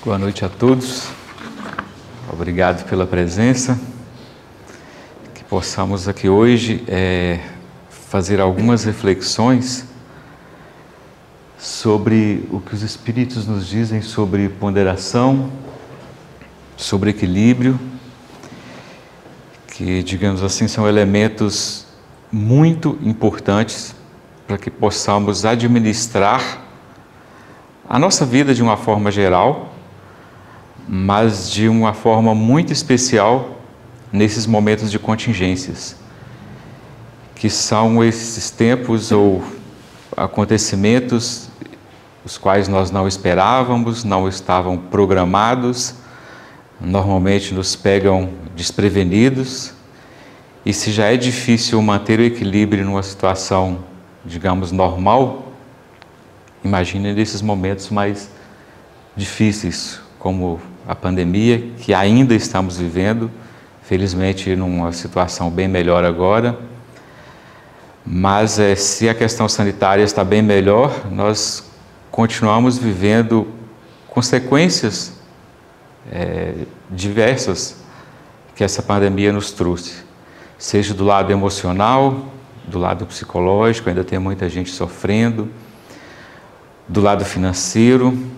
Boa noite a todos, obrigado pela presença, que possamos aqui hoje fazer algumas reflexões sobre o que os Espíritos nos dizem sobre ponderação, sobre equilíbrio, que, digamos assim, são elementos muito importantes para que possamos administrar a nossa vida de uma forma geral, mas de uma forma muito especial nesses momentos de contingências, que são esses tempos ou acontecimentos os quais nós não esperávamos, não estavam programados, normalmente nos pegam desprevenidos, e se já é difícil manter o equilíbrio numa situação, digamos, normal, imagine nesses momentos mais difíceis, como a pandemia, que ainda estamos vivendo, felizmente numa situação bem melhor agora, mas se a questão sanitária está bem melhor, nós continuamos vivendo consequências diversas que essa pandemia nos trouxe, seja do lado emocional, do lado psicológico, ainda tem muita gente sofrendo, do lado financeiro,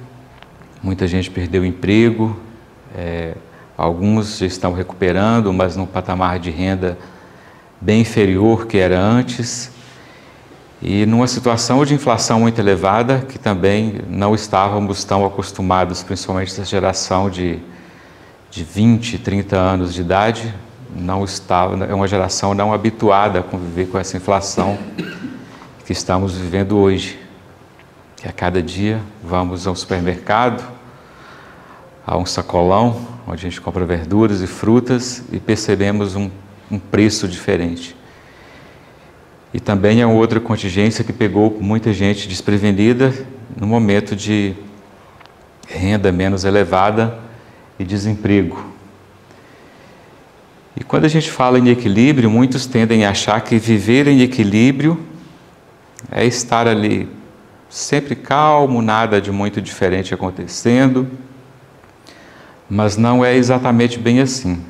muita gente perdeu o emprego, alguns já estão recuperando, mas num patamar de renda bem inferior que era antes, e numa situação de inflação muito elevada, que também não estávamos tão acostumados, principalmente essa geração de 20, 30 anos de idade, é uma geração não habituada a conviver com essa inflação que estamos vivendo hoje. Que a cada dia vamos ao supermercado, a um sacolão, onde a gente compra verduras e frutas e percebemos um preço diferente. E também é uma outra contingência que pegou muita gente desprevenida no momento de renda menos elevada e desemprego. E quando a gente fala em equilíbrio, muitos tendem a achar que viver em equilíbrio é estar ali sempre calmo, nada de muito diferente acontecendo, mas não é exatamente bem assim.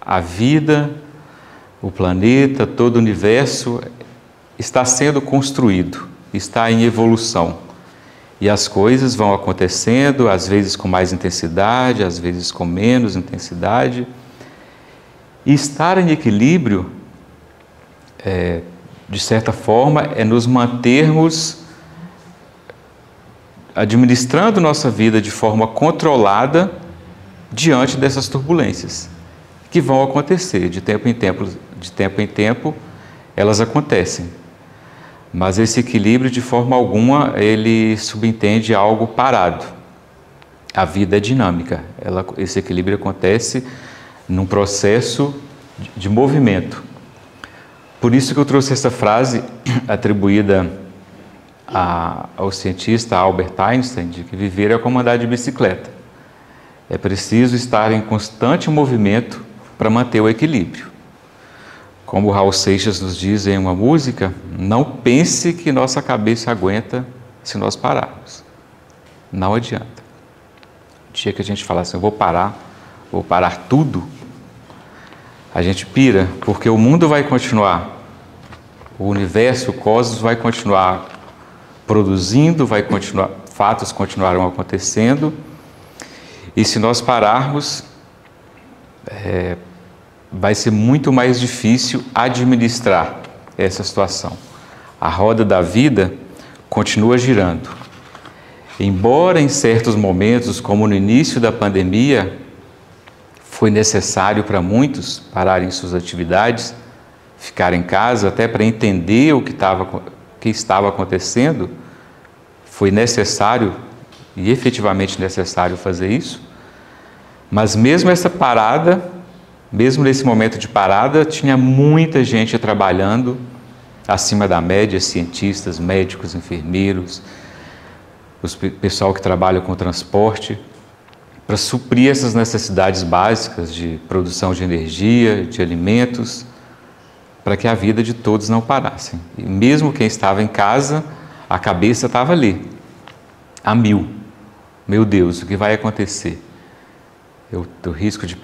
A vida, o planeta, todo o universo está sendo construído, está em evolução. E as coisas vão acontecendo, às vezes com mais intensidade, às vezes com menos intensidade. E estar em equilíbrio, de certa forma, é nos mantermos administrando nossa vida de forma controlada diante dessas turbulências que vão acontecer de tempo em tempo, elas acontecem. Mas esse equilíbrio, de forma alguma, ele subentende algo parado. A vida é dinâmica. Esse equilíbrio acontece num processo de movimento. Por isso que eu trouxe essa frase atribuída ao cientista Albert Einstein, de que viver é como andar de bicicleta. É preciso estar em constante movimento para manter o equilíbrio. Como o Raul Seixas nos diz em uma música, não pense que nossa cabeça aguenta se nós pararmos. Não adianta. O dia que a gente falar assim, eu vou parar tudo, a gente pira, porque o mundo vai continuar, o universo, o cosmos vai continuar produzindo, fatos continuarão acontecendo, e se nós pararmos, vai ser muito mais difícil administrar essa situação. A roda da vida continua girando. Embora em certos momentos, como no início da pandemia, foi necessário para muitos pararem suas atividades, ficar em casa até para entender o que estava acontecendo, foi necessário e efetivamente necessário fazer isso, mas mesmo essa parada, mesmo nesse momento de parada, tinha muita gente trabalhando acima da média, cientistas, médicos, enfermeiros, o pessoal que trabalha com transporte, para suprir essas necessidades básicas de produção de energia, de alimentos, para que a vida de todos não parasse. E mesmo quem estava em casa, a cabeça estava ali, a mil, meu Deus, o que vai acontecer? Eu tenho risco de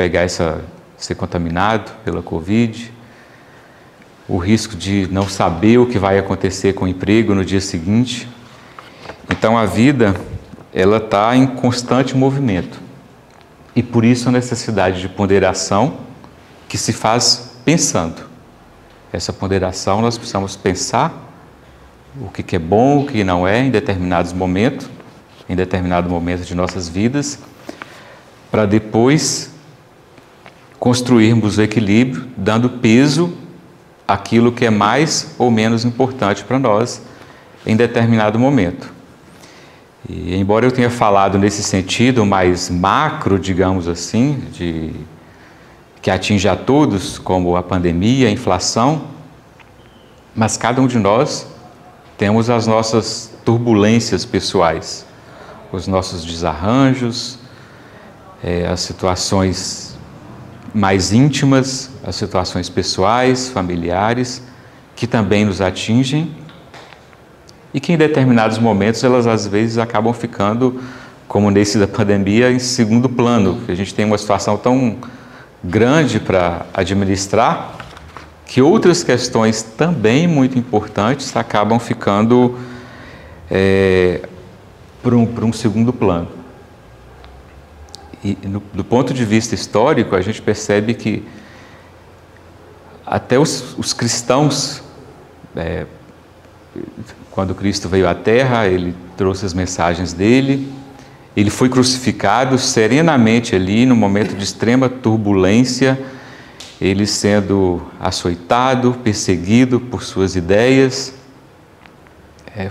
ser contaminado pela Covid, o risco de não saber o que vai acontecer com o emprego no dia seguinte. Então a vida, ela está em constante movimento. E por isso a necessidade de ponderação que se faz pensando. Essa ponderação nós precisamos pensar o que é bom, o que não é em determinado momento de nossas vidas, para depois construirmos o equilíbrio, dando peso àquilo que é mais ou menos importante para nós em determinado momento. E embora eu tenha falado nesse sentido mais macro, digamos assim, que atinge a todos, como a pandemia, a inflação, mas cada um de nós temos as nossas turbulências pessoais, os nossos desarranjos, as situações mais íntimas, as situações pessoais, familiares, que também nos atingem e que em determinados momentos elas às vezes acabam ficando, como nesse da pandemia, em segundo plano, porque a gente tem uma situação tão grande para administrar que outras questões também muito importantes acabam ficando para um segundo plano. E do ponto de vista histórico, a gente percebe que até os cristãos, quando Cristo veio à Terra, ele trouxe as mensagens dele, ele foi crucificado serenamente ali, no momento de extrema turbulência, ele sendo açoitado, perseguido por suas ideias,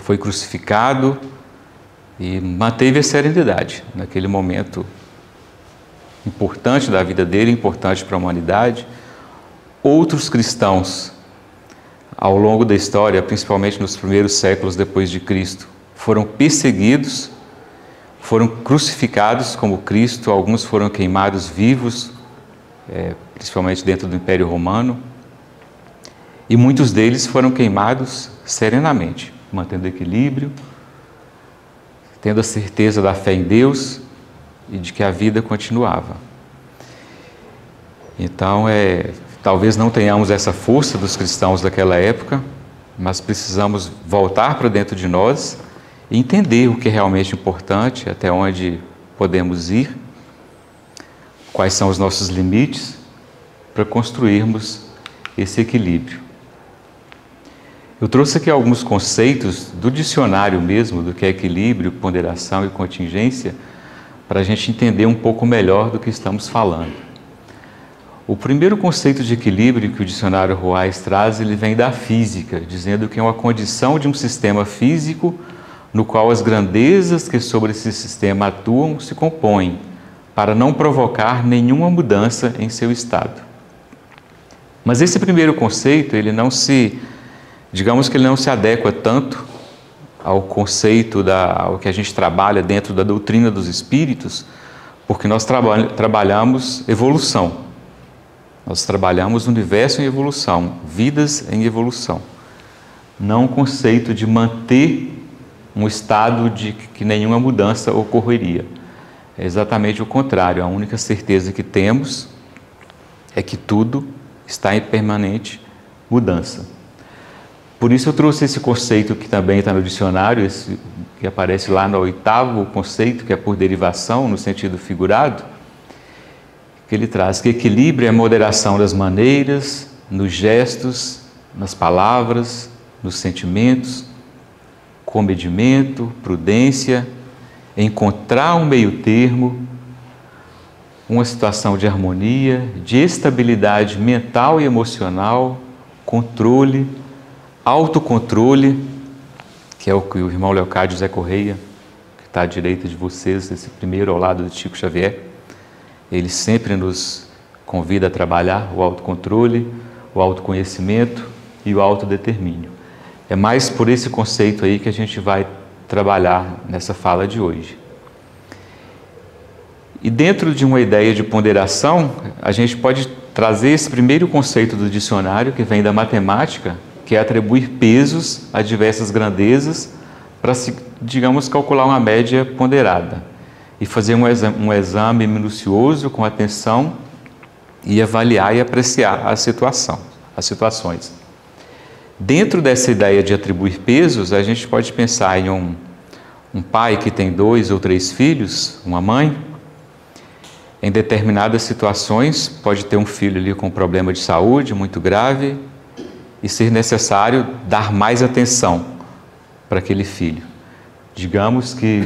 foi crucificado e manteve a serenidade naquele momento importante da vida dele, importante para a humanidade. Outros cristãos, ao longo da história, principalmente nos primeiros séculos depois de Cristo, foram perseguidos, foram crucificados como Cristo, alguns foram queimados vivos, principalmente dentro do Império Romano, e muitos deles foram queimados serenamente, mantendo equilíbrio, tendo a certeza da fé em Deus e de que a vida continuava. Então, talvez não tenhamos essa força dos cristãos daquela época, mas precisamos voltar para dentro de nós e entender o que é realmente importante, até onde podemos ir, quais são os nossos limites, para construirmos esse equilíbrio. Eu trouxe aqui alguns conceitos do dicionário mesmo, do que é equilíbrio, ponderação e contingência, para a gente entender um pouco melhor do que estamos falando. O primeiro conceito de equilíbrio que o dicionário Ruais traz, ele vem da física, dizendo que é uma condição de um sistema físico no qual as grandezas que sobre esse sistema atuam se compõem, para não provocar nenhuma mudança em seu estado. Mas esse primeiro conceito, digamos que ele não se adequa tanto ao conceito ao que a gente trabalha dentro da doutrina dos espíritos, porque nós trabalhamos evolução. Nós trabalhamos universo em evolução, vidas em evolução. Não o conceito de manter um estado de que nenhuma mudança ocorreria. É exatamente o contrário. A única certeza que temos é que tudo está em permanente mudança. Por isso eu trouxe esse conceito que também está no dicionário, que aparece lá no 8º conceito, que é por derivação, no sentido figurado, que ele traz que equilíbrio é a moderação das maneiras, nos gestos, nas palavras, nos sentimentos, comedimento, prudência, encontrar um meio termo, uma situação de harmonia, de estabilidade mental e emocional, controle, autocontrole, que é o que o irmão Leocádio Zé Correia, que está à direita de vocês, esse primeiro ao lado de Chico Xavier, ele sempre nos convida a trabalhar o autocontrole, o autoconhecimento e o autodetermínio. É mais por esse conceito aí que a gente vai trabalhar nessa fala de hoje. E dentro de uma ideia de ponderação, a gente pode trazer esse primeiro conceito do dicionário, que vem da matemática, que é atribuir pesos a diversas grandezas para, digamos, calcular uma média ponderada. e fazer um exame minucioso com atenção e avaliar e apreciar as situações. Dentro dessa ideia de atribuir pesos, a gente pode pensar em um pai que tem 2 ou 3 filhos, uma mãe. Em determinadas situações, pode ter um filho ali com problema de saúde muito grave e ser necessário dar mais atenção para aquele filho. Digamos que,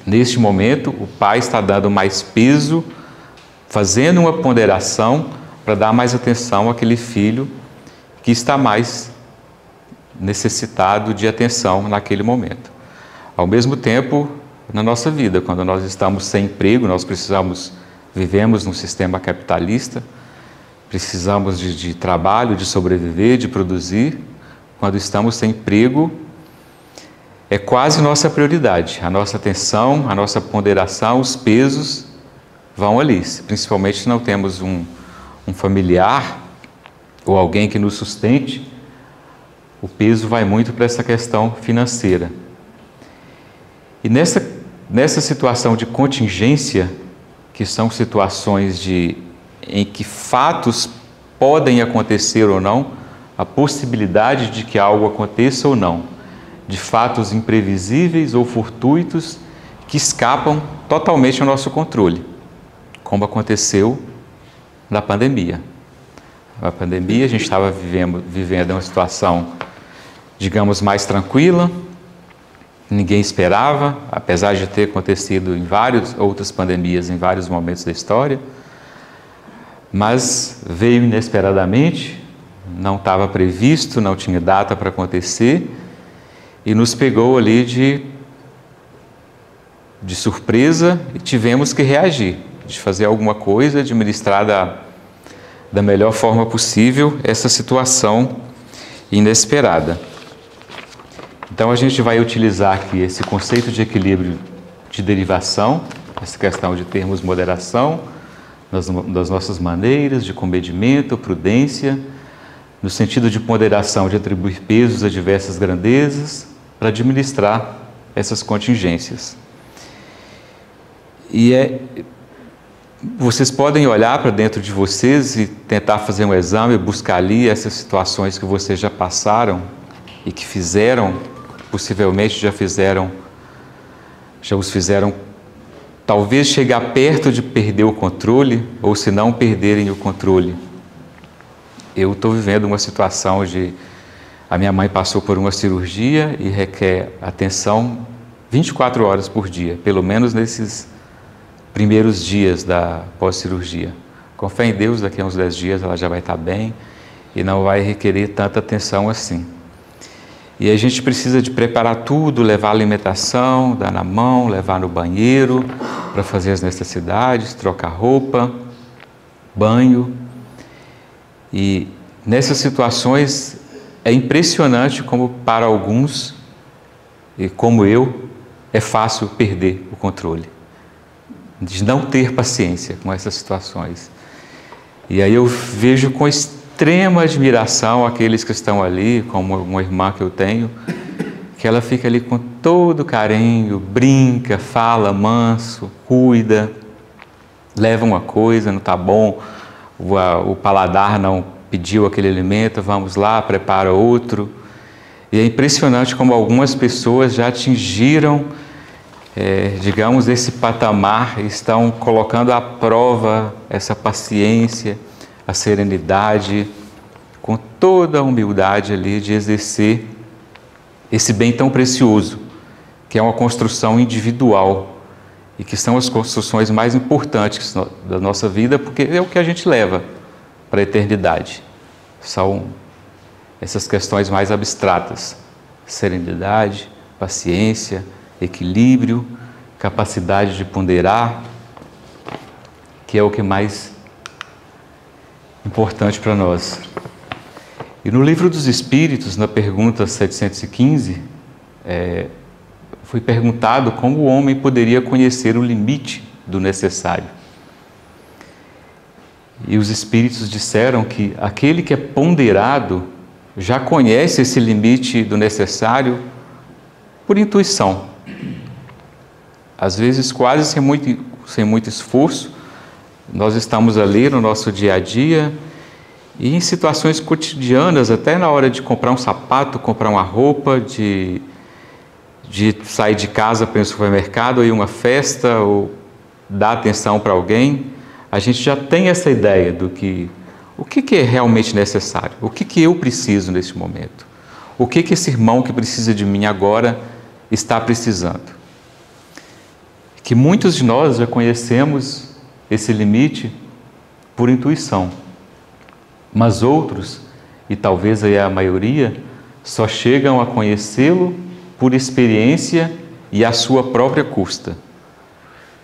neste momento, o pai está dando mais peso, fazendo uma ponderação para dar mais atenção àquele filho que está mais necessitado de atenção naquele momento. Ao mesmo tempo, na nossa vida, quando nós estamos sem emprego, vivemos num sistema capitalista, precisamos de trabalho, de sobreviver, de produzir. Quando estamos sem emprego, é quase nossa prioridade. A nossa atenção, a nossa ponderação, os pesos vão ali. Principalmente se não temos um familiar ou alguém que nos sustente, o peso vai muito para essa questão financeira. E nessa situação de contingência, que são situações em que fatos podem acontecer ou não, a possibilidade de que algo aconteça ou não, de fatos imprevisíveis ou fortuitos que escapam totalmente ao nosso controle, como aconteceu na pandemia. Na pandemia, a gente estava vivendo uma situação, digamos, mais tranquila, ninguém esperava, apesar de ter acontecido em várias outras pandemias, em vários momentos da história, mas veio inesperadamente, não estava previsto, não tinha data para acontecer, e nos pegou ali de surpresa e tivemos que reagir, de fazer alguma coisa, administrar da melhor forma possível essa situação inesperada. Então a gente vai utilizar aqui esse conceito de equilíbrio de derivação, essa questão de termos moderação das nossas maneiras, de comedimento, prudência, no sentido de ponderação, de atribuir pesos a diversas grandezas, para administrar essas contingências. Vocês podem olhar para dentro de vocês e tentar fazer um exame, buscar ali essas situações que vocês já passaram e que possivelmente já os fizeram talvez chegar perto de perder o controle, ou se não perderem o controle. Eu estou vivendo uma situação a minha mãe passou por uma cirurgia e requer atenção 24 horas por dia, pelo menos nesses primeiros dias da pós-cirurgia. Com fé em Deus, daqui a uns 10 dias ela já vai estar bem e não vai requerer tanta atenção assim. E a gente precisa de preparar tudo, levar a alimentação, dar na mão, levar no banheiro para fazer as necessidades, trocar roupa, banho. E nessas situações é impressionante como para alguns, e como eu, é fácil perder o controle, de não ter paciência com essas situações. E aí eu vejo com extrema admiração aqueles que estão ali, como uma irmã que eu tenho, que ela fica ali com todo carinho, brinca, fala manso, cuida, leva uma coisa, não está bom, o paladar não pediu aquele alimento, vamos lá, prepara outro. E é impressionante como algumas pessoas já atingiram, digamos, esse patamar, estão colocando à prova essa paciência, a serenidade, com toda a humildade ali de exercer esse bem tão precioso, que é uma construção individual e que são as construções mais importantes da nossa vida, porque é o que a gente leva para a eternidade. São essas questões mais abstratas: serenidade, paciência, equilíbrio, capacidade de ponderar, que é o que é mais importante para nós. E no Livro dos Espíritos, na pergunta 715, foi perguntado como o homem poderia conhecer o limite do necessário. E os Espíritos disseram que aquele que é ponderado já conhece esse limite do necessário por intuição. às vezes quase sem muito esforço, nós estamos ali no nosso dia a dia e em situações cotidianas, até na hora de comprar um sapato, comprar uma roupa, de sair de casa para ir ao supermercado, ou ir a uma festa, ou dar atenção para alguém, a gente já tem essa ideia do que o que é realmente necessário, o que eu preciso neste momento, o que esse irmão que precisa de mim agora está precisando. Que muitos de nós já conhecemos esse limite por intuição, mas outros, e talvez aí a maioria, só chegam a conhecê-lo por experiência e à sua própria custa.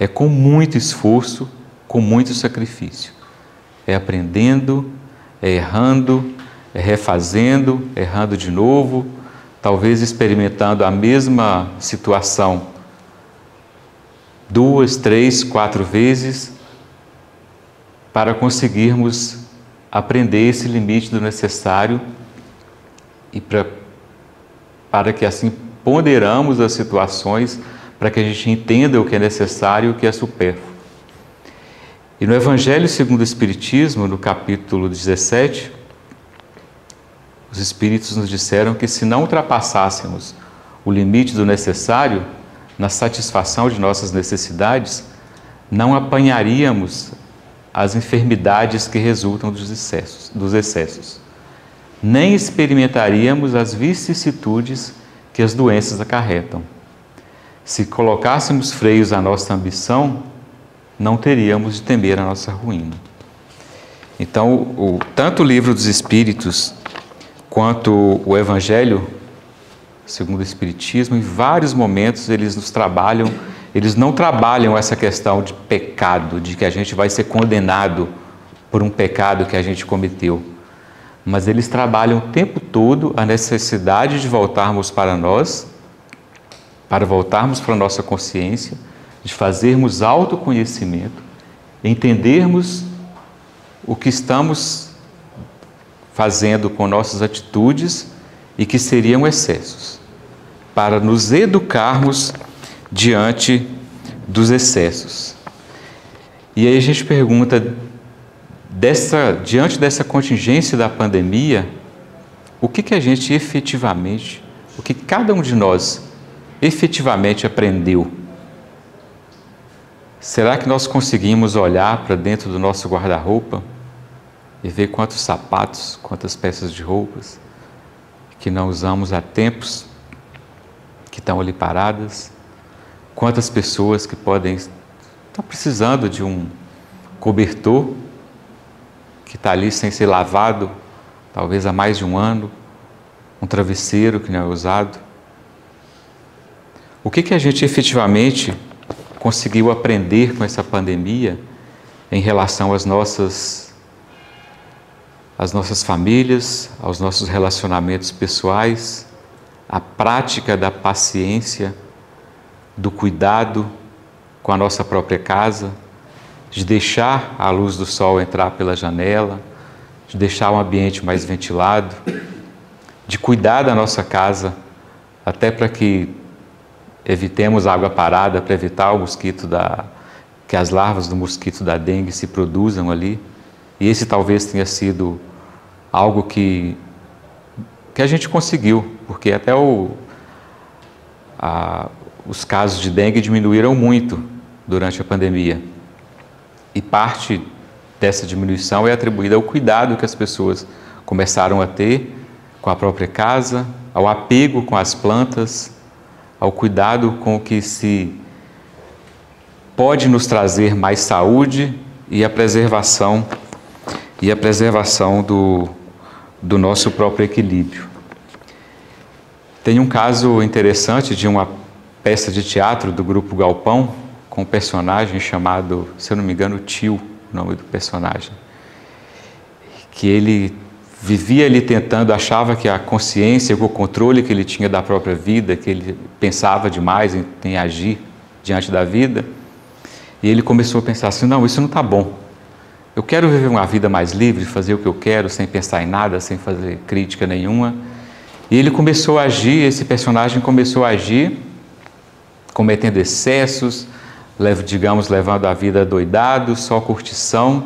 É com muito esforço, com muito sacrifício. É aprendendo, é errando, é refazendo, errando de novo, talvez experimentando a mesma situação 2, 3, 4 vezes, para conseguirmos aprender esse limite do necessário e para que assim ponderamos as situações, para que a gente entenda o que é necessário e o que é supérfluo. E no Evangelho segundo o Espiritismo, no capítulo 17, os Espíritos nos disseram que se não ultrapassássemos o limite do necessário na satisfação de nossas necessidades, não apanharíamos as enfermidades que resultam dos excessos. Nem experimentaríamos as vicissitudes que as doenças acarretam. Se colocássemos freios à nossa ambição, não teríamos de temer a nossa ruína. Então, tanto o Livro dos Espíritos quanto o Evangelho segundo o Espiritismo, em vários momentos eles não trabalham essa questão de pecado, de que a gente vai ser condenado por um pecado que a gente cometeu. Mas eles trabalham o tempo todo a necessidade de voltarmos para nós, para voltarmos para a nossa consciência, de fazermos autoconhecimento, entendermos o que estamos fazendo com nossas atitudes e que seriam excessos, para nos educarmos diante dos excessos. E aí a gente pergunta, diante dessa contingência da pandemia, o que a gente efetivamente, o que cada um de nós efetivamente aprendeu? Será que nós conseguimos olhar para dentro do nosso guarda-roupa e ver quantos sapatos, quantas peças de roupas que não usamos há tempos, que estão ali paradas? Quantas pessoas que estar precisando de um cobertor que está ali sem ser lavado, talvez há mais de um ano, um travesseiro que não é usado? O que a gente efetivamente conseguiu aprender com essa pandemia em relação às nossas famílias, aos nossos relacionamentos pessoais, à prática da paciência, do cuidado com a nossa própria casa, de deixar a luz do sol entrar pela janela, de deixar um ambiente mais ventilado, de cuidar da nossa casa, até para que evitemos água parada, para evitar o mosquito que as larvas do mosquito da dengue se produzam ali. E esse talvez tenha sido algo que a gente conseguiu, porque até os casos de dengue diminuíram muito durante a pandemia. E parte dessa diminuição é atribuída ao cuidado que as pessoas começaram a ter com a própria casa, ao apego com as plantas, ao cuidado com o que se pode nos trazer mais saúde e a preservação do nosso próprio equilíbrio. Tem um caso interessante de uma peça de teatro do Grupo Galpão, com um personagem chamado, se eu não me engano, Tio, o nome do personagem, que ele vivia ali tentando, achava que a consciência, o controle que ele tinha da própria vida, que ele pensava demais em agir diante da vida, e ele começou a pensar assim, não, isso não está bom. Eu quero viver uma vida mais livre, fazer o que eu quero, sem pensar em nada, sem fazer crítica nenhuma. E ele começou a agir, esse personagem começou a agir cometendo excessos, digamos, levando a vida doidado, só curtição.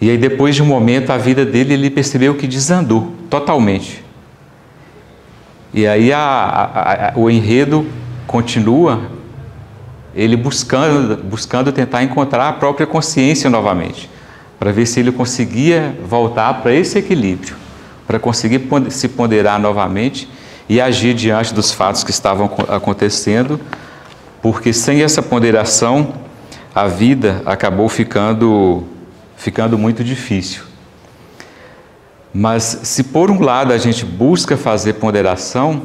E aí, depois de um momento, a vida dele, ele percebeu que desandou totalmente. E aí o enredo continua, ele buscando tentar encontrar a própria consciência novamente, para ver se ele conseguia voltar para esse equilíbrio, para conseguir se ponderar novamente e agir diante dos fatos que estavam acontecendo, porque sem essa ponderação, a vida acabou ficando muito difícil. Mas se por um lado a gente busca fazer ponderação,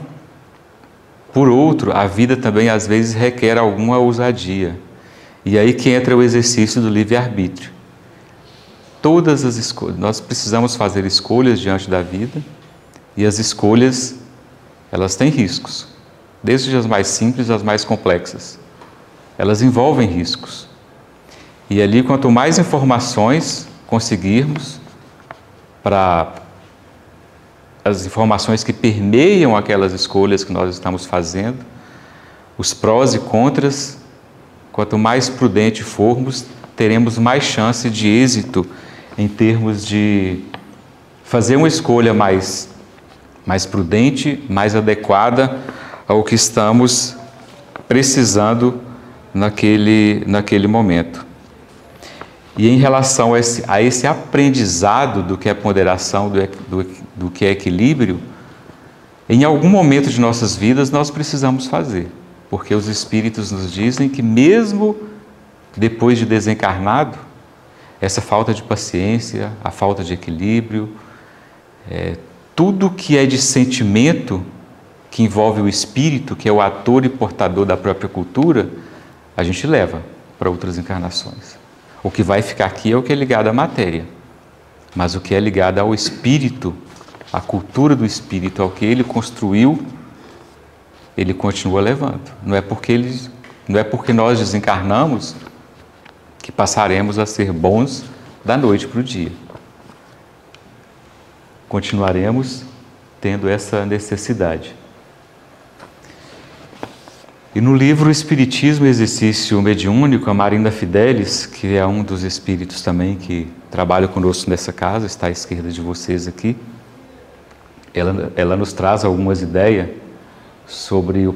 por outro, a vida também às vezes requer alguma ousadia. E aí que entra o exercício do livre-arbítrio. Todas as escolhas, nós precisamos fazer escolhas diante da vida, e as escolhas, elas têm riscos, desde as mais simples às mais complexas. Elas envolvem riscos. E ali, quanto mais informações conseguirmos, para as informações que permeiam aquelas escolhas que nós estamos fazendo, os prós e contras, quanto mais prudente formos, teremos mais chance de êxito em termos de fazer uma escolha mais prudente, mais adequada ao que estamos precisando naquele momento. E em relação a esse aprendizado do que é ponderação, do que é equilíbrio, em algum momento de nossas vidas nós precisamos fazer, porque os Espíritos nos dizem que mesmo depois de desencarnado, essa falta de paciência, a falta de equilíbrio, tudo que é de sentimento, que envolve o espírito, que é o ator e portador da própria cultura, a gente leva para outras encarnações. O que vai ficar aqui é o que é ligado à matéria, mas o que é ligado ao espírito, à cultura do espírito, ao que ele construiu, ele continua levando. Não é porque nós desencarnamos que passaremos a ser bons da noite para o dia. Continuaremos tendo essa necessidade. E no livro Espiritismo e Exercício Mediúnico, a Marina Fidelis, que é um dos espíritos também que trabalha conosco nessa casa, está à esquerda de vocês aqui, ela nos traz algumas ideias sobre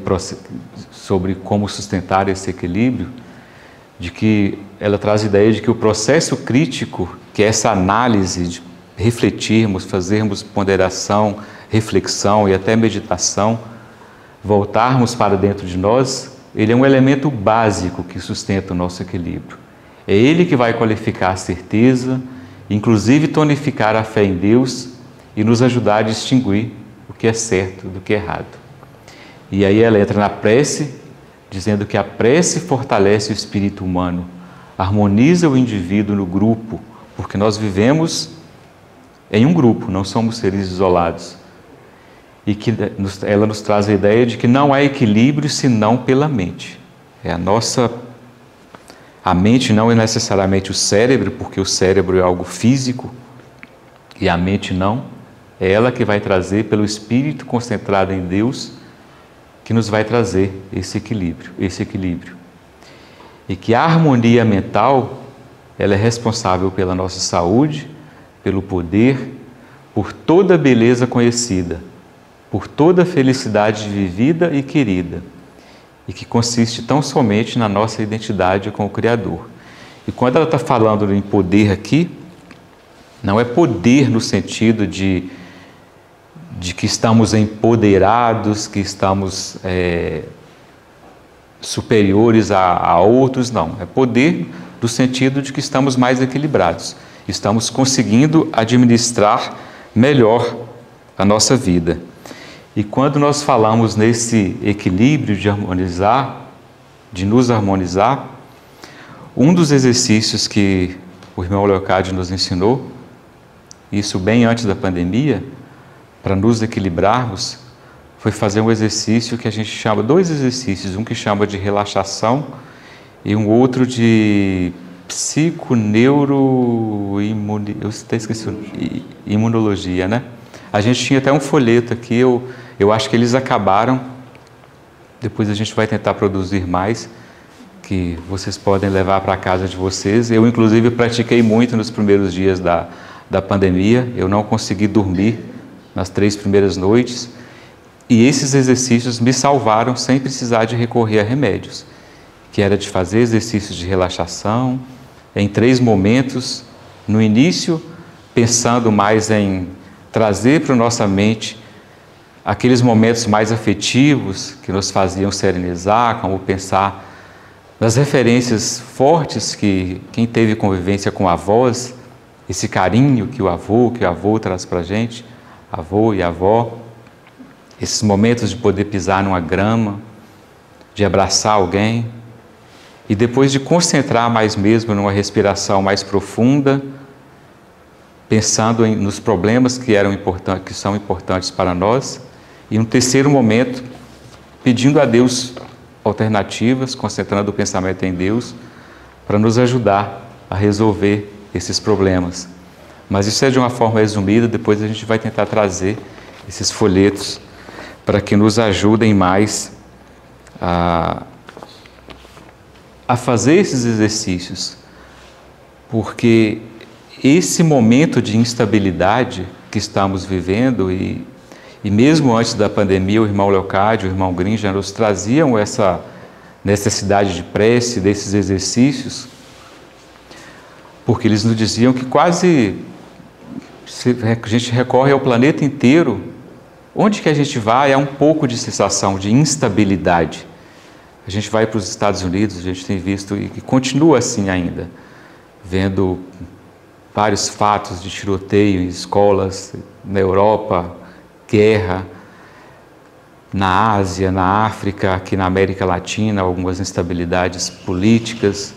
como sustentar esse equilíbrio, de que ela traz a ideia de que o processo crítico, que é essa análise de refletirmos, fazermos ponderação, reflexão e até meditação, voltarmos para dentro de nós, ele é um elemento básico que sustenta o nosso equilíbrio. É ele que vai qualificar a certeza, inclusive tonificar a fé em Deus e nos ajudar a distinguir o que é certo do que é errado. E aí ela entra na prece, dizendo que a prece fortalece o espírito humano, harmoniza o indivíduo no grupo, porque nós vivemos em um grupo, não somos seres isolados. E que ela nos traz a ideia de que não há equilíbrio senão pela mente. A mente não é necessariamente o cérebro, porque o cérebro é algo físico, e a mente não. É ela que vai trazer, pelo Espírito concentrado em Deus, que nos vai trazer esse equilíbrio. E que a harmonia mental, ela é responsável pela nossa saúde, pelo poder, por toda a beleza conhecida, por toda a felicidade vivida e querida, e que consiste tão somente na nossa identidade com o Criador. E quando ela está falando em poder aqui, não é poder no sentido de que estamos empoderados, que estamos superiores a outros, não. É poder no sentido de que estamos mais equilibrados, estamos conseguindo administrar melhor a nossa vida. E quando nós falamos nesse equilíbrio de harmonizar, de nos harmonizar, um dos exercícios que o irmão Leocádio nos ensinou, isso bem antes da pandemia, para nos equilibrarmos, foi fazer um exercício que a gente chama, 2 exercícios, um que chama de relaxação e um outro de imunologia, né? A gente tinha até um folheto aqui, eu acho que eles acabaram Depois a gente vai tentar produzir mais, que vocês podem levar para a casa de vocês. Eu, inclusive, pratiquei muito nos primeiros dias da pandemia. Eu não consegui dormir nas 3 primeiras noites. E esses exercícios me salvaram sem precisar de recorrer a remédios, que era de fazer exercícios de relaxação em 3 momentos. No início, pensando mais em trazer para a nossa mente aqueles momentos mais afetivos que nos faziam serenizar, como pensar nas referências fortes que quem teve convivência com avós, esse carinho que o avô traz para a gente, avô e avó, esses momentos de poder pisar numa grama, de abraçar alguém, e depois de concentrar mais mesmo numa respiração mais profunda, pensando nos problemas que são importantes para nós, e um terceiro momento, pedindo a Deus alternativas, concentrando o pensamento em Deus, para nos ajudar a resolver esses problemas. Mas isso é de uma forma resumida, depois a gente vai tentar trazer esses folhetos para que nos ajudem mais a fazer esses exercícios, porque esse momento de instabilidade que estamos vivendo, e mesmo antes da pandemia, o irmão Leocádio, o irmão Grimm já nos traziam essa necessidade de prece, desses exercícios, porque eles nos diziam que quase a gente recorre ao planeta inteiro, onde que a gente vai há um pouco de sensação de instabilidade. A gente vai para os Estados Unidos, a gente tem visto, e continua assim ainda, vendo vários fatos de tiroteio em escolas, na Europa, guerra, na Ásia, na África, aqui na América Latina, algumas instabilidades políticas.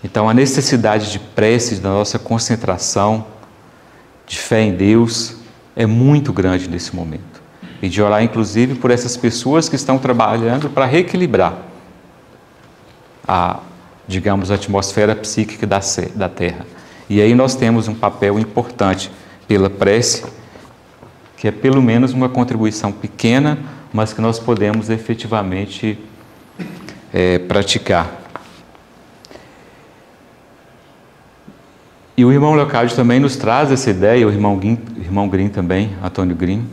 Então, a necessidade de prece, da nossa concentração, de fé em Deus, é muito grande nesse momento. E de orar, inclusive, por essas pessoas que estão trabalhando para reequilibrar a atmosfera psíquica da Terra. E aí nós temos um papel importante pela prece, que é pelo menos uma contribuição pequena, mas que nós podemos efetivamente praticar. E o irmão Leocádio também nos traz essa ideia, o irmão Grimm também, Antônio Grimm,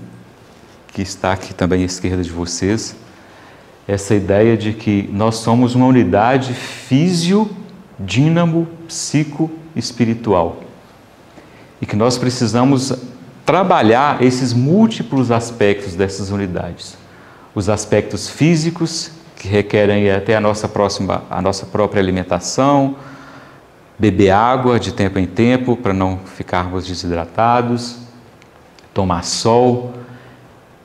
que está aqui também à esquerda de vocês, essa ideia de que nós somos uma unidade físio, dínamo, psico, espiritual. E que nós precisamos trabalhar esses múltiplos aspectos dessas unidades. Os aspectos físicos, que requerem até a nossa própria alimentação, beber água de tempo em tempo para não ficarmos desidratados, tomar sol.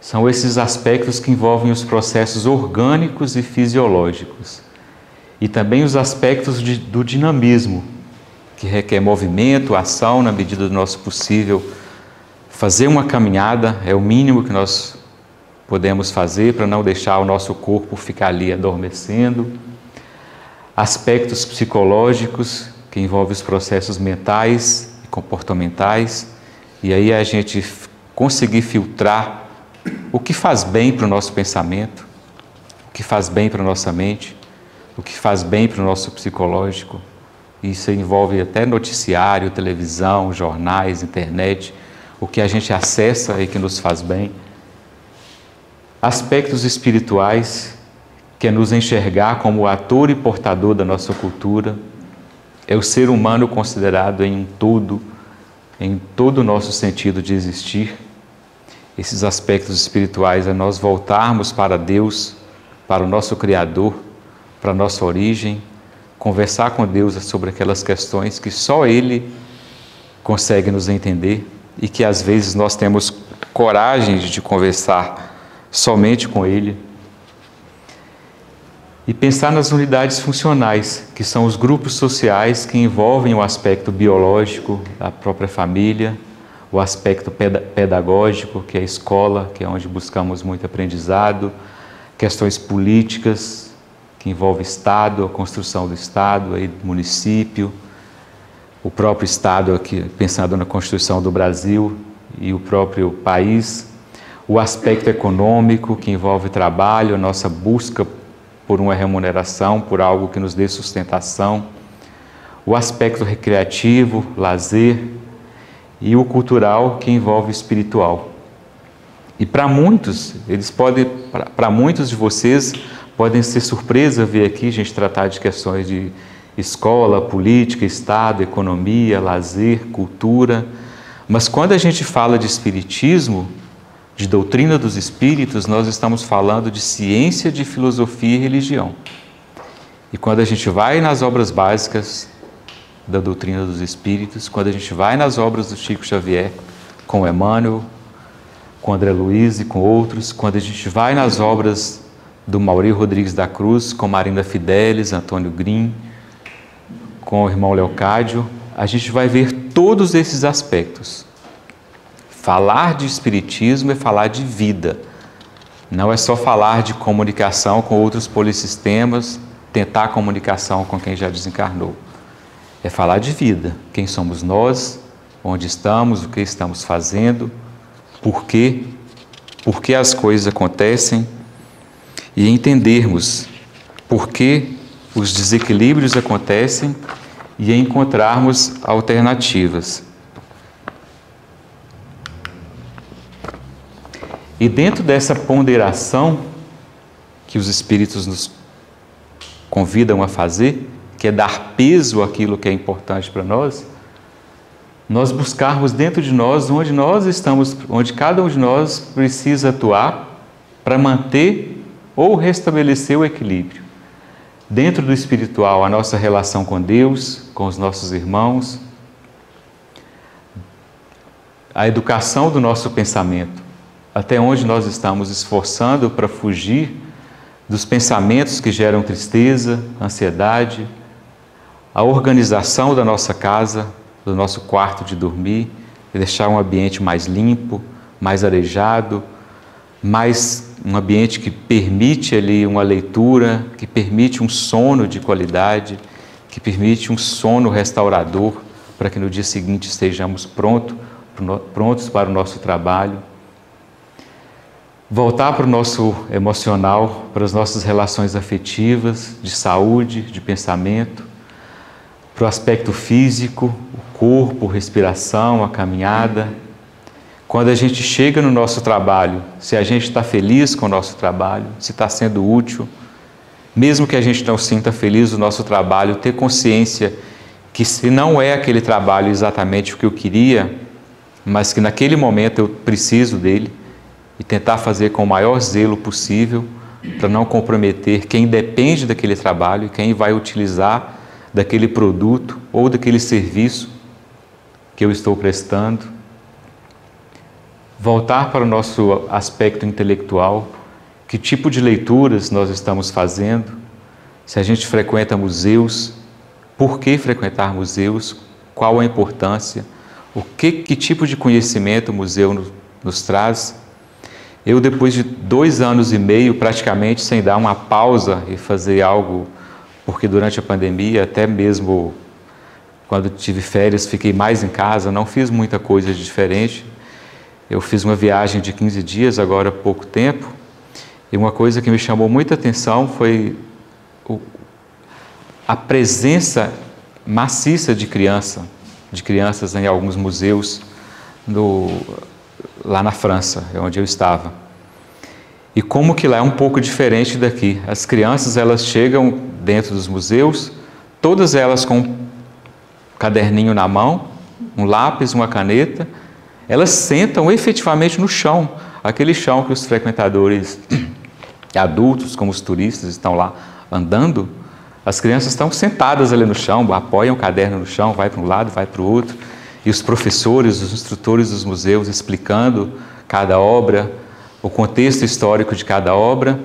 São esses aspectos que envolvem os processos orgânicos e fisiológicos. E também os aspectos do dinamismo, que requer movimento, ação, na medida do nosso possível. Fazer uma caminhada é o mínimo que nós podemos fazer para não deixar o nosso corpo ficar ali adormecendo. Aspectos psicológicos, que envolvem os processos mentais e comportamentais. E aí a gente conseguir filtrar o que faz bem para o nosso pensamento, o que faz bem para a nossa mente, o que faz bem para o nosso psicológico. Isso envolve até noticiário, televisão, jornais, internet, o que a gente acessa e que nos faz bem. Aspectos espirituais, que é nos enxergar como ator e portador da nossa cultura, é o ser humano considerado em todo o nosso sentido de existir. Esses aspectos espirituais é nós voltarmos para Deus, para o nosso Criador, para a nossa origem, conversar com Deus sobre aquelas questões que só Ele consegue nos entender e que às vezes nós temos coragem de conversar somente com Ele. E pensar nas unidades funcionais, que são os grupos sociais que envolvem o aspecto biológico da própria família, o aspecto pedagógico, que é a escola, que é onde buscamos muito aprendizado, questões políticas, que envolve Estado, a construção do Estado, aí, do município, o próprio Estado, aqui, pensando na Constituição do Brasil e o próprio país, o aspecto econômico, que envolve trabalho, a nossa busca por uma remuneração, por algo que nos dê sustentação, o aspecto recreativo, lazer, e o cultural, que envolve o espiritual. E para muitos de vocês, podem ser surpresa ver aqui a gente tratar de questões de escola, política, Estado, economia, lazer, cultura. Mas quando a gente fala de espiritismo, de doutrina dos espíritos, nós estamos falando de ciência, de filosofia e religião. E quando a gente vai nas obras básicas da doutrina dos espíritos, quando a gente vai nas obras do Chico Xavier, com Emmanuel, com André Luiz e com outros, quando a gente vai nas obras do Maurício Rodrigues da Cruz, com Marina Fidelis, Antônio Green, com o irmão Leocádio, a gente vai ver todos esses aspectos. Falar de espiritismo é falar de vida. Não é só falar de comunicação com outros polissistemas, tentar comunicação com quem já desencarnou. É falar de vida. Quem somos nós, onde estamos, o que estamos fazendo, por que as coisas acontecem e entendermos por que os desequilíbrios acontecem e encontrarmos alternativas. E dentro dessa ponderação que os espíritos nos convidam a fazer, que é dar peso àquilo que é importante para nós, nós buscarmos dentro de nós onde nós estamos, onde cada um de nós precisa atuar para manter ou restabelecer o equilíbrio. Dentro do espiritual, a nossa relação com Deus, com os nossos irmãos, a educação do nosso pensamento, até onde nós estamos esforçando para fugir dos pensamentos que geram tristeza, ansiedade, a organização da nossa casa, do nosso quarto de dormir, deixar um ambiente mais limpo, mais arejado, um ambiente que permite ali uma leitura, que permite um sono de qualidade, que permite um sono restaurador, para que no dia seguinte estejamos prontos para o nosso trabalho. Voltar para o nosso emocional, para as nossas relações afetivas, de saúde, de pensamento, para o aspecto físico, o corpo, respiração, a caminhada. Quando a gente chega no nosso trabalho, se a gente está feliz com o nosso trabalho, se está sendo útil, mesmo que a gente não sinta feliz no nosso trabalho, ter consciência que se não é aquele trabalho exatamente o que eu queria, mas que naquele momento eu preciso dele, e tentar fazer com o maior zelo possível para não comprometer quem depende daquele trabalho e quem vai utilizar daquele produto ou daquele serviço que eu estou prestando. Voltar para o nosso aspecto intelectual, que tipo de leituras nós estamos fazendo, se a gente frequenta museus, por que frequentar museus, qual a importância, que tipo de conhecimento o museu nos traz. Eu, depois de 2 anos e meio, praticamente, sem dar uma pausa e fazer algo, porque durante a pandemia, até mesmo quando tive férias, fiquei mais em casa, não fiz muita coisa de diferente. Eu fiz uma viagem de 15 dias, agora há pouco tempo, e uma coisa que me chamou muita atenção foi a presença maciça de crianças em alguns museus lá na França, onde eu estava. E como que lá é um pouco diferente daqui. As crianças, elas chegam dentro dos museus, todas elas com um caderninho na mão, um lápis, uma caneta, elas sentam efetivamente no chão, aquele chão que os frequentadores adultos, como os turistas, estão lá andando. As crianças estão sentadas ali no chão, apoiam o caderno no chão, vai para um lado, vai para o outro. E os professores, os instrutores dos museus explicando cada obra, o contexto histórico de cada obra.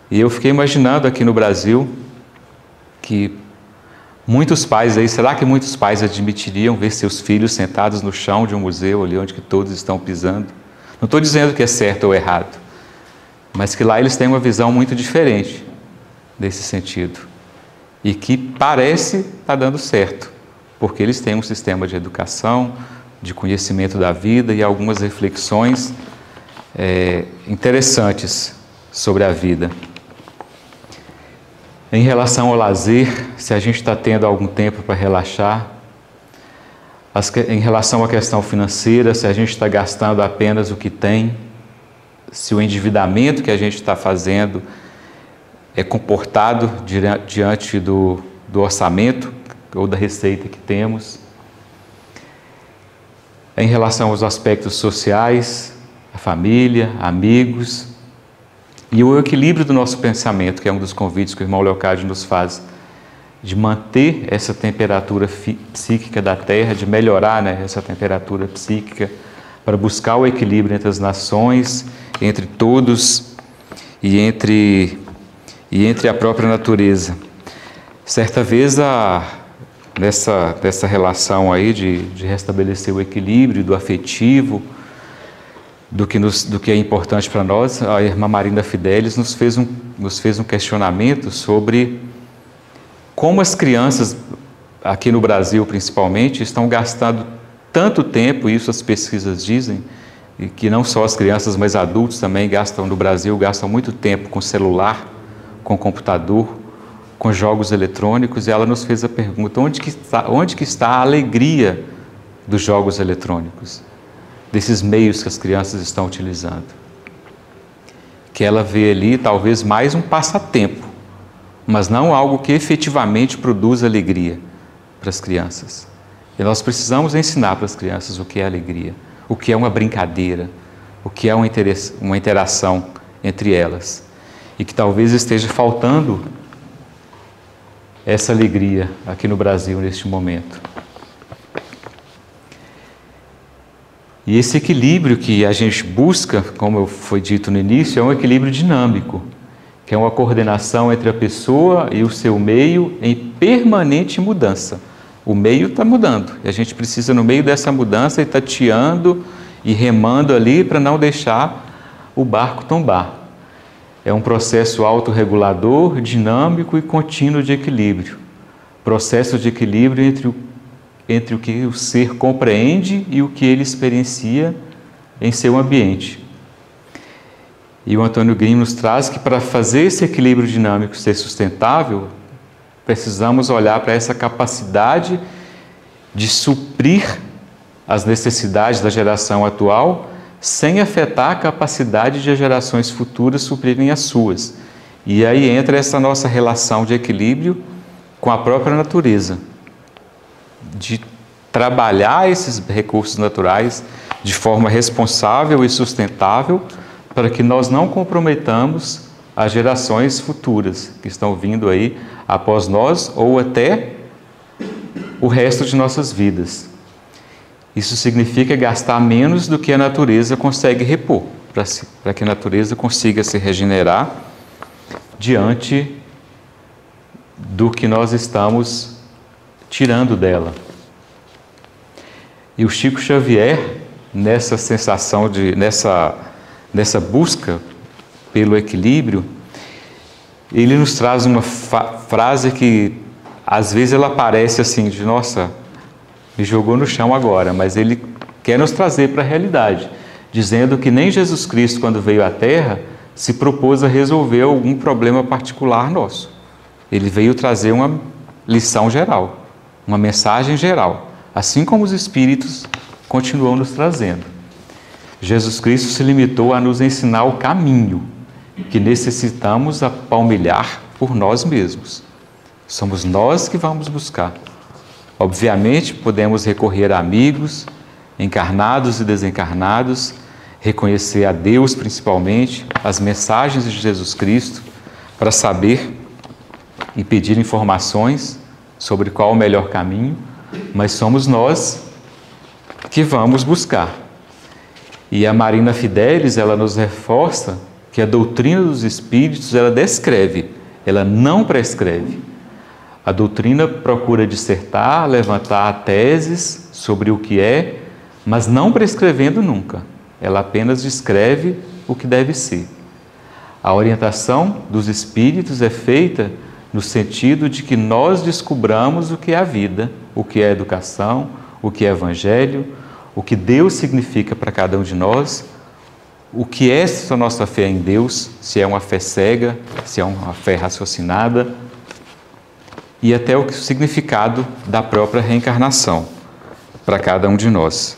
E eu fiquei imaginando aqui no Brasil que muitos pais aí, será que muitos pais admitiriam ver seus filhos sentados no chão de um museu, ali onde que todos estão pisando? Não estou dizendo que é certo ou errado, mas que lá eles têm uma visão muito diferente desse sentido. E que parece estar dando certo, porque eles têm um sistema de educação, de conhecimento da vida e algumas reflexões interessantes sobre a vida. Em relação ao lazer, se a gente está tendo algum tempo para relaxar. Em relação à questão financeira, se a gente está gastando apenas o que tem, se o endividamento que a gente está fazendo é comportado diante do orçamento ou da receita que temos. Em relação aos aspectos sociais, a família, amigos, e o equilíbrio do nosso pensamento, que é um dos convites que o irmão Leocádio nos faz, de manter essa temperatura psíquica da Terra, de melhorar, né, essa temperatura psíquica, para buscar o equilíbrio entre as nações, entre todos e entre a própria natureza. Certa vez, nessa relação aí de restabelecer o equilíbrio do afetivo, do que é importante para nós, a irmã Marina Fidelis nos fez um questionamento sobre como as crianças, aqui no Brasil principalmente, estão gastando tanto tempo, isso as pesquisas dizem, e que não só as crianças, mas adultos também no Brasil, gastam muito tempo com celular, com computador, com jogos eletrônicos, e ela nos fez a pergunta, onde que está a alegria dos jogos eletrônicos? Desses meios que as crianças estão utilizando. Que ela vê ali talvez mais um passatempo, mas não algo que efetivamente produza alegria para as crianças. E nós precisamos ensinar para as crianças o que é alegria, o que é uma brincadeira, o que é uma interação entre elas. E que talvez esteja faltando essa alegria aqui no Brasil neste momento. E esse equilíbrio que a gente busca, como foi dito no início, é um equilíbrio dinâmico, que é uma coordenação entre a pessoa e o seu meio em permanente mudança. O meio está mudando, e a gente precisa, no meio dessa mudança, ir tateando e remando ali para não deixar o barco tombar. É um processo autorregulador, dinâmico e contínuo de equilíbrio. Processo de equilíbrio entre o que o ser compreende e o que ele experiencia em seu ambiente. E o Antônio Grimm nos traz que para fazer esse equilíbrio dinâmico ser sustentável, precisamos olhar para essa capacidade de suprir as necessidades da geração atual sem afetar a capacidade de as gerações futuras suprirem as suas. E aí entra essa nossa relação de equilíbrio com a própria natureza, de trabalhar esses recursos naturais de forma responsável e sustentável para que nós não comprometamos as gerações futuras que estão vindo aí após nós ou até o resto de nossas vidas. Isso significa gastar menos do que a natureza consegue repor, para que a natureza consiga se regenerar diante do que nós estamos tirando dela. E o Chico Xavier, nessa sensação nessa busca pelo equilíbrio, ele nos traz uma frase que às vezes ela parece assim, de nossa, me jogou no chão agora, mas ele quer nos trazer para a realidade, dizendo que nem Jesus Cristo, quando veio à Terra, se propôs a resolver algum problema particular nosso. Ele veio trazer uma lição geral, uma mensagem geral, assim como os Espíritos continuam nos trazendo. Jesus Cristo se limitou a nos ensinar o caminho que necessitamos palmilhar por nós mesmos. Somos nós que vamos buscar. Obviamente, podemos recorrer a amigos, encarnados e desencarnados, reconhecer a Deus principalmente, as mensagens de Jesus Cristo, para saber e pedir informações sobre qual o melhor caminho, mas somos nós que vamos buscar. E a Marina Fidelis, ela nos reforça que a doutrina dos Espíritos, ela descreve, ela não prescreve. A doutrina procura dissertar, levantar teses sobre o que é, mas não prescrevendo nunca. Ela apenas descreve o que deve ser. A orientação dos Espíritos é feita no sentido de que nós descubramos o que é a vida, o que é a educação, o que é Evangelho, o que Deus significa para cada um de nós, o que é essa nossa fé em Deus, se é uma fé cega, se é uma fé raciocinada, e até o significado da própria reencarnação para cada um de nós.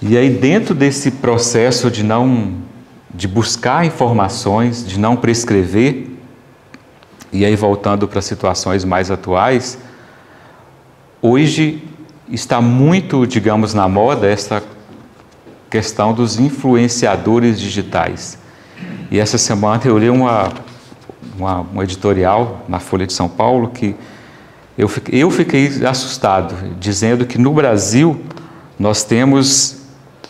E aí, dentro desse processo de buscar informações, de não prescrever, e aí voltando para situações mais atuais, hoje está muito, digamos, na moda essa questão dos influenciadores digitais. E essa semana eu li um editorial na Folha de São Paulo que eu fiquei assustado, dizendo que no Brasil nós temos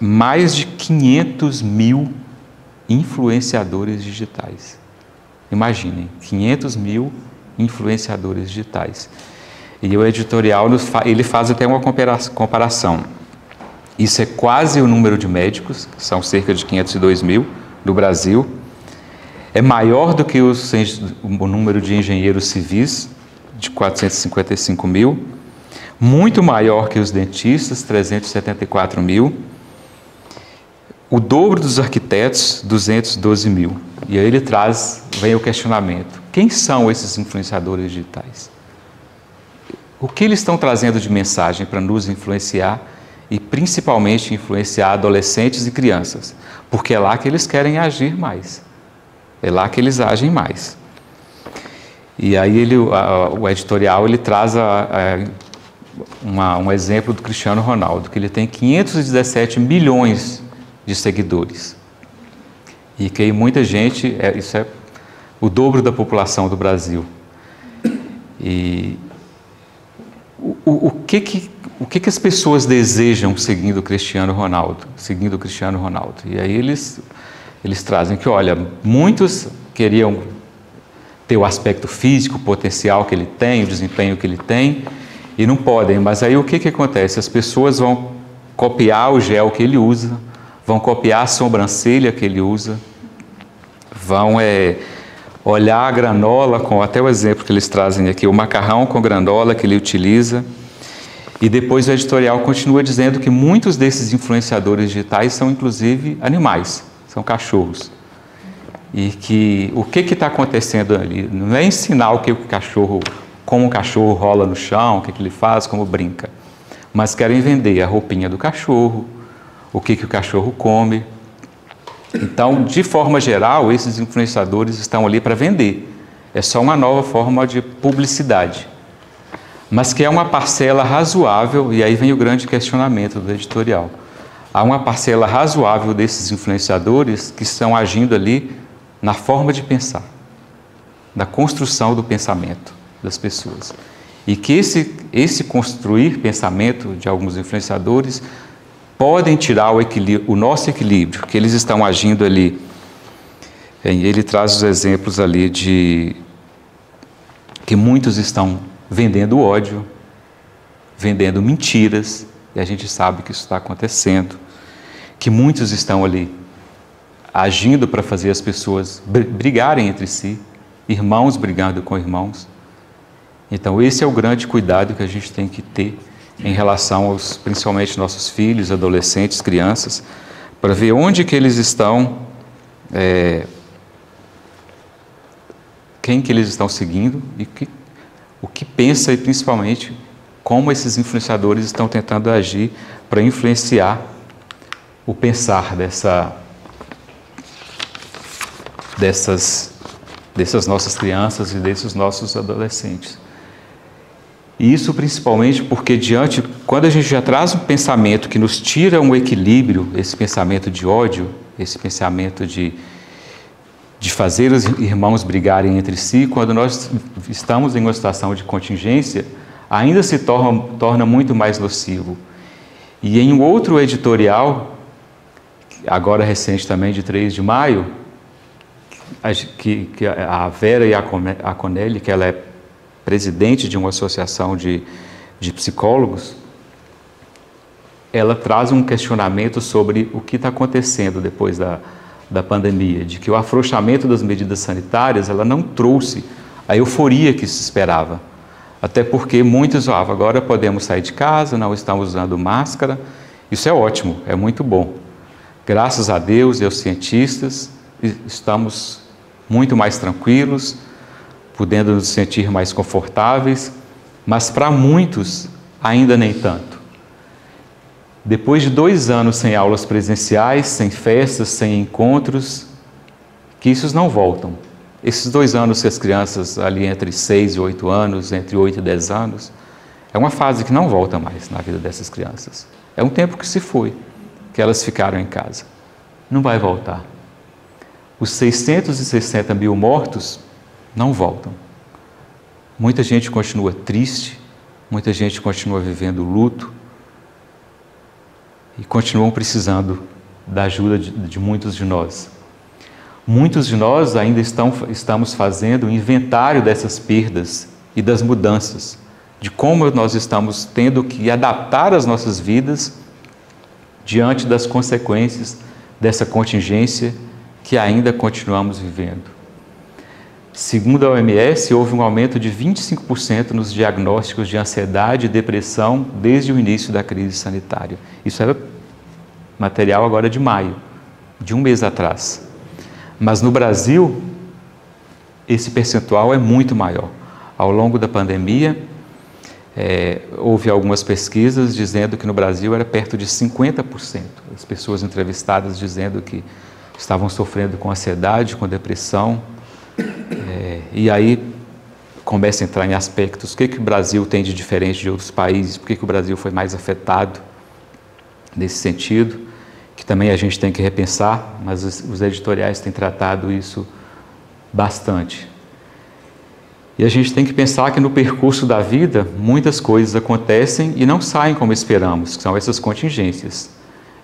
mais de 500 mil influenciadores digitais. Imaginem, 500 mil influenciadores digitais. E o editorial ele faz até uma comparação. Isso é quase o número de médicos, que são cerca de 502 mil no Brasil. É maior do que o número de engenheiros civis, de 455 mil. Muito maior que os dentistas, 374 mil. O dobro dos arquitetos, 212 mil. E aí vem o questionamento. Quem são esses influenciadores digitais? O que eles estão trazendo de mensagem para nos influenciar e principalmente influenciar adolescentes e crianças? Porque é lá que eles querem agir mais. É lá que eles agem mais. E aí o editorial ele traz um exemplo do Cristiano Ronaldo, que ele tem 517 milhões de seguidores. E que aí muita gente, isso é o dobro da população do Brasil. E o que as pessoas desejam seguindo o Cristiano Ronaldo? E aí eles trazem que, olha, muitos queriam ter o aspecto físico, o potencial que ele tem, o desempenho que ele tem, e não podem. Mas aí o que acontece? As pessoas vão copiar o gel que ele usa, vão copiar a sobrancelha que ele usa, vão olhar a granola, até o exemplo que eles trazem aqui, o macarrão com granola que ele utiliza. E depois o editorial continua dizendo que muitos desses influenciadores digitais são inclusive animais, são cachorros. E que o que está acontecendo ali não é ensinar como o cachorro rola no chão, o que ele faz, como brinca, mas querem vender a roupinha do cachorro, o que o cachorro come. Então, de forma geral, esses influenciadores estão ali para vender. É só uma nova forma de publicidade. Mas que é uma parcela razoável, e aí vem o grande questionamento do editorial. Há uma parcela razoável desses influenciadores que estão agindo ali na forma de pensar, na construção do pensamento das pessoas. E que esse construir pensamento de alguns influenciadores podem tirar o nosso equilíbrio, que eles estão agindo ali. Ele traz os exemplos ali de que muitos estão vendendo ódio, vendendo mentiras, e a gente sabe que isso está acontecendo, que muitos estão ali agindo para fazer as pessoas brigarem entre si, irmãos brigando com irmãos. Então esse é o grande cuidado que a gente tem que ter em relação principalmente nossos filhos, adolescentes, crianças, para ver onde que eles estão, quem que eles estão seguindo e o que pensa e principalmente como esses influenciadores estão tentando agir para influenciar o pensar dessas nossas crianças e desses nossos adolescentes. E isso principalmente porque quando a gente já traz um pensamento que nos tira um equilíbrio, esse pensamento de ódio, esse pensamento de fazer os irmãos brigarem entre si, quando nós estamos em uma situação de contingência, ainda se torna muito mais nocivo. E em um outro editorial, agora recente também, de 3 de maio, que a Vera Iaconelli, que ela é presidente de uma associação de psicólogos, ela traz um questionamento sobre o que está acontecendo depois da pandemia, de que o afrouxamento das medidas sanitárias ela não trouxe a euforia que se esperava. Até porque muitos agora podemos sair de casa, não estamos usando máscara, isso é ótimo, é muito bom. Graças a Deus e aos cientistas, estamos muito mais tranquilos, podendo nos sentir mais confortáveis, mas para muitos ainda nem tanto. Depois de 2 anos sem aulas presenciais, sem festas, sem encontros, que isso não voltam. Esses 2 anos que as crianças ali entre 6 e 8 anos, entre 8 e 10 anos, é uma fase que não volta mais na vida dessas crianças. É um tempo que se foi, que elas ficaram em casa. Não vai voltar. Os 660 mil mortos não voltam. Muita gente continua triste, muita gente continua vivendo luto e continuam precisando da ajuda de muitos de nós. Muitos de nós ainda estamos fazendo o inventário dessas perdas e das mudanças, de como nós estamos tendo que adaptar as nossas vidas diante das consequências dessa contingência que ainda continuamos vivendo. Segundo a OMS, houve um aumento de 25% nos diagnósticos de ansiedade e depressão desde o início da crise sanitária. Isso era material agora de maio, de um mês atrás. Mas no Brasil, esse percentual é muito maior. Ao longo da pandemia, houve algumas pesquisas dizendo que no Brasil era perto de 50%. As pessoas entrevistadas dizendo que estavam sofrendo com ansiedade, com depressão. E aí começa a entrar em aspectos, o que o Brasil tem de diferente de outros países, por que o Brasil foi mais afetado nesse sentido, que também a gente tem que repensar, mas os editoriais têm tratado isso bastante. E a gente tem que pensar que no percurso da vida, muitas coisas acontecem e não saem como esperamos, que são essas contingências.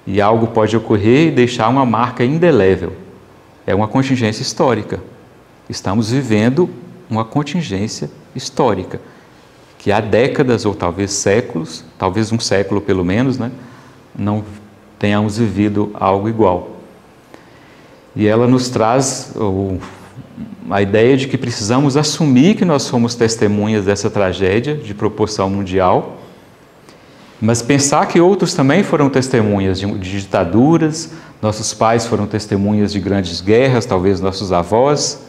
E algo pode ocorrer e deixar uma marca indelével. É uma contingência histórica. Estamos vivendo uma contingência histórica, que há décadas ou talvez séculos, talvez um século pelo menos, não tenhamos vivido algo igual. E ela nos traz a ideia de que precisamos assumir que nós somos testemunhas dessa tragédia de proporção mundial, mas pensar que outros também foram testemunhas de ditaduras, nossos pais foram testemunhas de grandes guerras, talvez nossos avós,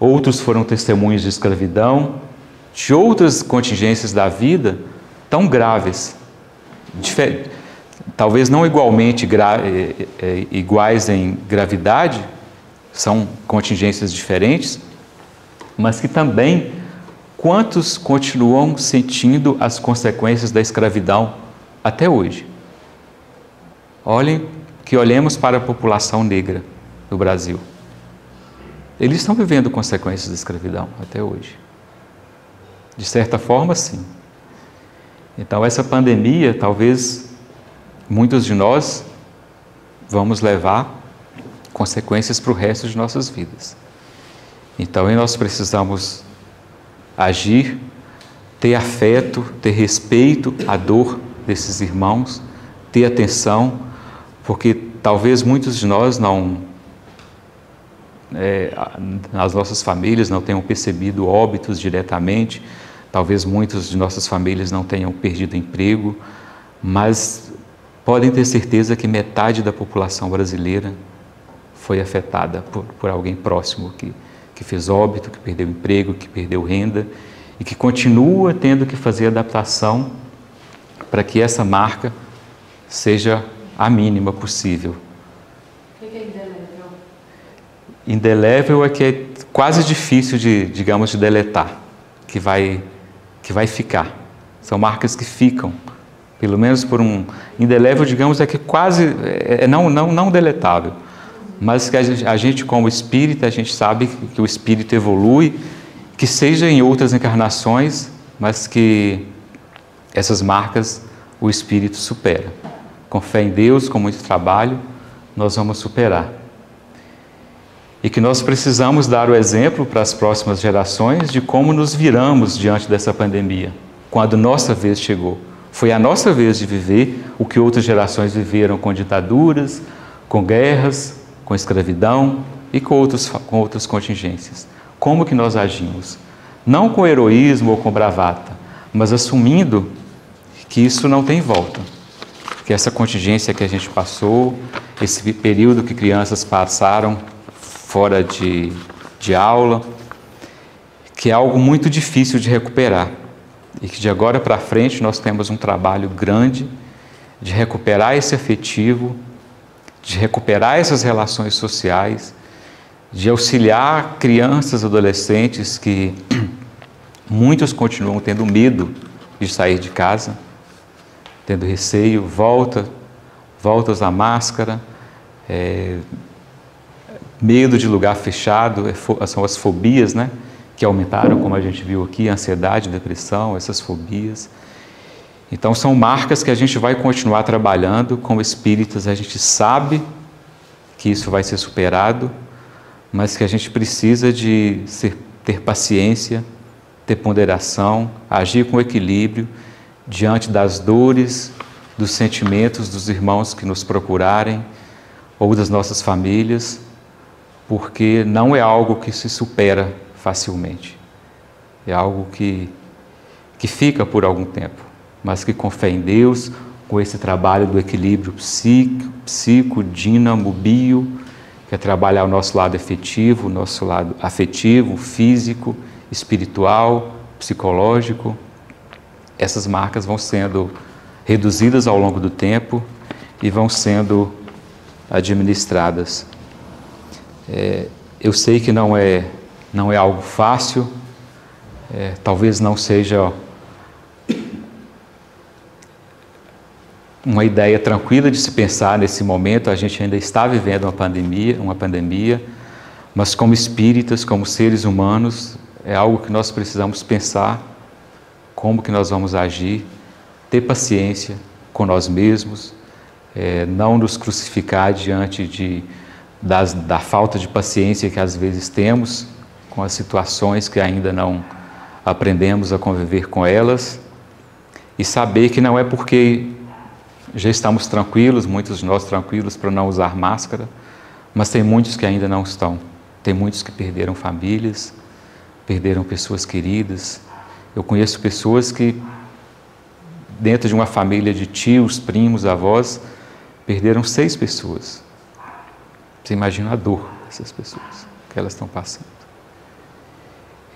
outros foram testemunhas de escravidão, de outras contingências da vida tão graves, talvez não igualmente iguais em gravidade, são contingências diferentes, mas que também, quantos continuam sentindo as consequências da escravidão até hoje? Olhemos para a população negra do Brasil. Eles estão vivendo consequências da escravidão até hoje. De certa forma, sim. Então, essa pandemia, talvez muitos de nós vamos levar consequências para o resto de nossas vidas. Então, nós precisamos agir, ter afeto, ter respeito à dor desses irmãos, ter atenção, porque talvez muitos de nós as nossas famílias não tenham percebido óbitos diretamente, talvez muitos de nossas famílias não tenham perdido emprego, mas podem ter certeza que metade da população brasileira foi afetada por alguém próximo que fez óbito, que perdeu emprego, que perdeu renda e que continua tendo que fazer adaptação para que essa marca seja a mínima possível. O que é indelével? Indelével é que é quase difícil de deletar, que vai ficar. São marcas que ficam, pelo menos por um... Indelével, digamos, é que quase não deletável. Mas que a gente, como espírita, a gente sabe que o espírito evolui, que seja em outras encarnações, mas que essas marcas o espírito supera. Com fé em Deus, com muito trabalho, nós vamos superar. E que nós precisamos dar o exemplo para as próximas gerações de como nos viramos diante dessa pandemia, quando nossa vez chegou. Foi a nossa vez de viver o que outras gerações viveram com ditaduras, com guerras, com escravidão e com outras contingências. Como que nós agimos? Não com heroísmo ou com bravata, mas assumindo que isso não tem volta. que essa contingência que a gente passou, esse período que crianças passaram fora de aula, que é algo muito difícil de recuperar. E que de agora para frente nós temos um trabalho grande de recuperar esse afetivo, de recuperar essas relações sociais, de auxiliar crianças e adolescentes que muitos continuam tendo medo de sair de casa, tendo receio, voltas à máscara, medo de lugar fechado, são as fobias, né, que aumentaram, como a gente viu aqui, ansiedade, depressão, essas fobias. Então são marcas que a gente vai continuar trabalhando como espíritas, a gente sabe que isso vai ser superado, mas que a gente precisa de ter paciência, ter ponderação, agir com equilíbrio diante das dores, dos sentimentos dos irmãos que nos procurarem ou das nossas famílias, porque não é algo que se supera facilmente. É algo que fica por algum tempo, mas que com fé em Deus, com esse trabalho do equilíbrio psico, dínamo, bio, que é trabalhar o nosso lado efetivo, o nosso lado afetivo, físico, espiritual, psicológico, essas marcas vão sendo reduzidas ao longo do tempo e vão sendo administradas. Eu sei que não é algo fácil, talvez não seja uma ideia tranquila de se pensar nesse momento. A gente ainda está vivendo uma pandemia, mas como espíritas, como seres humanos, é algo que nós precisamos pensar como que nós vamos agir, ter paciência com nós mesmos, não nos crucificar diante da falta de paciência que às vezes temos com as situações que ainda não aprendemos a conviver com elas, e saber que não é porque já estamos tranquilos, muitos de nós tranquilos para não usar máscara, mas tem muitos que ainda não estão. Tem muitos que perderam famílias, perderam pessoas queridas. Eu conheço pessoas que, dentro de uma família de tios, primos, avós, perderam 6 pessoas. Você imagina a dor dessas pessoas, que elas estão passando.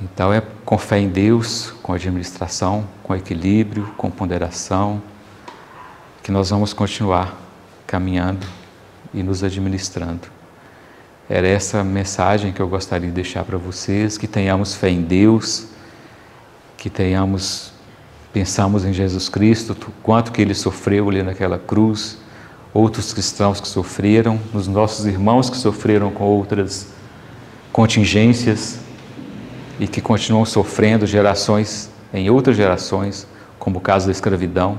Então é com fé em Deus, com administração, com equilíbrio, com ponderação, que nós vamos continuar caminhando e nos administrando. Era essa mensagem que eu gostaria de deixar para vocês, que tenhamos fé em Deus, que pensamos em Jesus Cristo, o quanto que Ele sofreu ali naquela cruz, outros cristãos que sofreram, nos nossos irmãos que sofreram com outras contingências e que continuam sofrendo em outras gerações, como o caso da escravidão,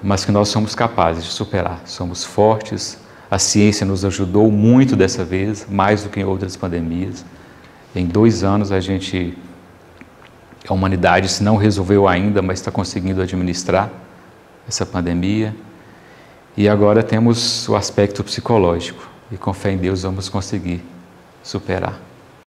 mas que nós somos capazes de superar, somos fortes. A ciência nos ajudou muito dessa vez, mais do que em outras pandemias. Em 2 anos a humanidade, se não resolveu ainda, mas está conseguindo administrar essa pandemia. E agora temos o aspecto psicológico, e com fé em Deus vamos conseguir superar.